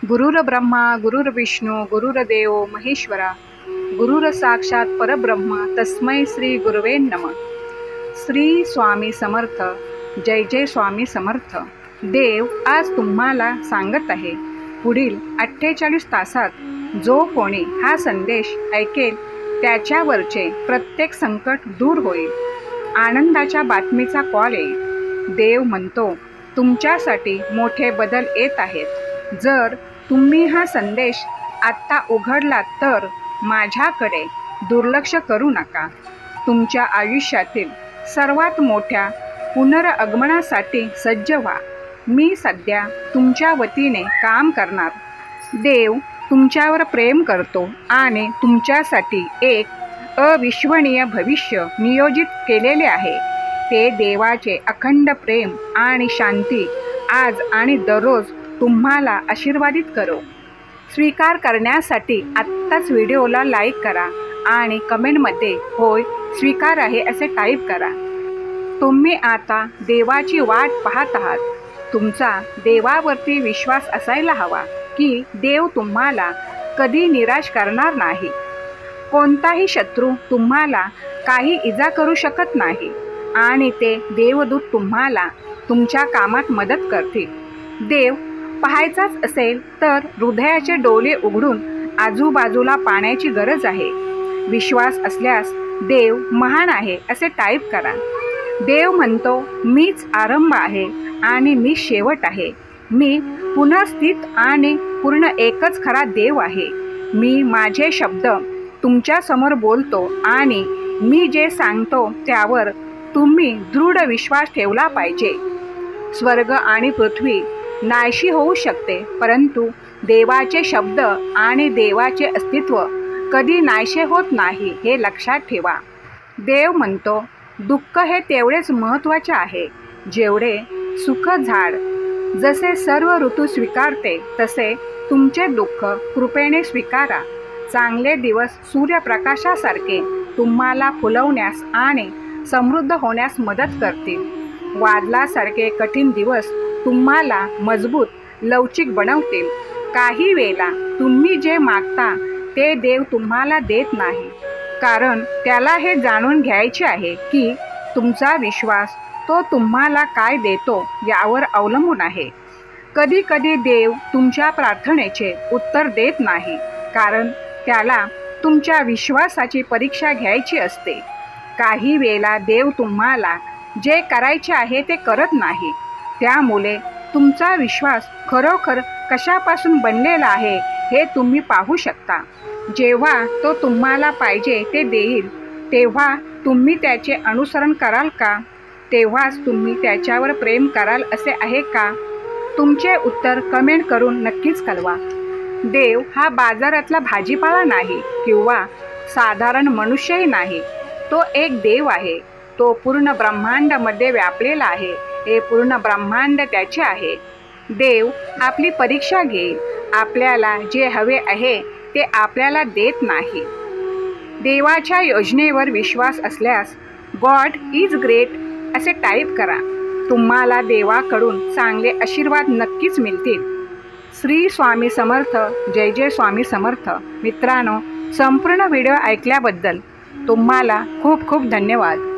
गुरुर ब्रह्मा गुरुर्विष्णू गुरुर्देव महेश्वरा गुरुर साक्षात परब्रह्म तस्मै श्री गुरुवे नमः। श्री स्वामी समर्थ। जय जय स्वामी समर्थ। देव आज तुम्हाला सांगत आहे, पुढील 48 तासात जो कोणी हा संदेश ऐकेल त्याच्यावरचे प्रत्येक संकट दूर होईल। आनंदाच्या बातमीचा कॉल येईल। देव म्हणतो, तुमच्यासाठी मोठे बदल येत आहेत। जर तुम्ही हा संदेश आत्ता उघडला तर माझ्याकडे दुर्लक्ष करू नका। तुमच्या आयुष्यातील सर्वात मोठ्या पुनरागमनासाठी सज्ज व्हा। मी सध्या तुमच्या वतीने काम करणार। देव तुमच्यावर प्रेम करतो आणि तुमच्यासाठी एक अविश्वनीय भविष्य नियोजित केलेले आहे। ते देवाचे अखंड प्रेम आणि शांती आज आणि दररोज तुम्हाला आशीर्वादित करो। स्वीकार करण्यासाठी आत्ताच व्हिडिओला लाईक करा आणि कमेंटमध्ये होय स्वीकार आहे असे टाईप करा। तुम्ही आता देवाची वाट पाहत आहात। तुमचा देवावरती विश्वास असायला हवा की देव तुम्हाला कधी निराश करणार नाही। कोणताही शत्रू तुम्हाला काही इजा करू शकत नाही आणि ते देवदूत तुम्हाला तुमच्या कामात मदत करतील। देव पाहायचाच असेल तर हृदयाचे डोळे उघडून आजूबाजूला पाहण्याची गरज आहे। विश्वास असल्यास देव महान आहे असे टाईप करा। देव म्हणतो, मीच आरंभ आहे आणि मी शेवट आहे। मी पुनःस्थित आणि पूर्ण एकच खरा देव आहे। मी माझे शब्द तुमच्या समोर बोलतो आणि मी जे सांगतो त्यावर तुम्ही दृढ विश्वास ठेवला पाहिजे। स्वर्ग आणि पृथ्वी नाहीशी होऊ शकते, परंतु देवाचे शब्द आणि देवाचे अस्तित्व कधी नाहीसे होत नाही हे लक्षात ठेवा। देव म्हणतो, दुःख हे तेवढेच महत्त्वाचे आहे जेवढे सुख। झाड जसे सर्व ऋतू स्वीकारते तसे तुमचे दुःख कृपेने स्वीकारा। चांगले दिवस सूर्यप्रकाशासारखे तुम्हाला फुलवण्यास आणि समृद्ध होण्यास मदत करतील। वादळासारखे कठीण दिवस तुम्हाला मजबूत लवचिक बनवतील। काही वेळा तुम्ही जे मागता ते देव तुम्हाला देत नाही, कारण त्याला हे जाणून घ्यायचे आहे की तुमचा विश्वास तो तुम्हाला काय देतो यावर अवलंबून आहे। कधी कधी देव तुमच्या प्रार्थनेचे उत्तर देत नाही, कारण त्याला तुमच्या विश्वासाची परीक्षा घ्यायची असते। काही वेळा देव तुम्हाला जे करायचे आहे ते करत नाही, त्यामुळे तुमचा विश्वास खरोखर कशापासून बनलेला आहे हे तुम्ही पाहू शकता। जेव्हा तो तुम्हाला पाहिजे ते देईल तेव्हा तुम्ही त्याचे अनुसरण कराल का? तेव्हाच तुम्ही त्याच्यावर प्रेम कराल असे आहे का? तुमचे उत्तर कमेंट करून नक्कीच कळवा। देव हा बाजारातला भाजीपाला नाही किंवा साधारण मनुष्यही नाही। तो एक देव आहे। तो पूर्ण ब्रह्मांडामध्ये व्यापलेला आहे। हे पूर्ण ब्रह्मांड त्याचे आहे। देव आपली परीक्षा घेईल। आपल्याला जे हवे आहे ते आपल्याला देत नाही। देवाच्या योजनेवर विश्वास असल्यास गॉड इज ग्रेट असे टाईप करा। तुम्हाला देवाकडून चांगले आशीर्वाद नक्कीच मिळतील। श्री स्वामी समर्थ। जय जय स्वामी समर्थ। मित्रांनो, संपूर्ण व्हिडिओ ऐकल्याबद्दल तुम्हाला खूप खूप धन्यवाद।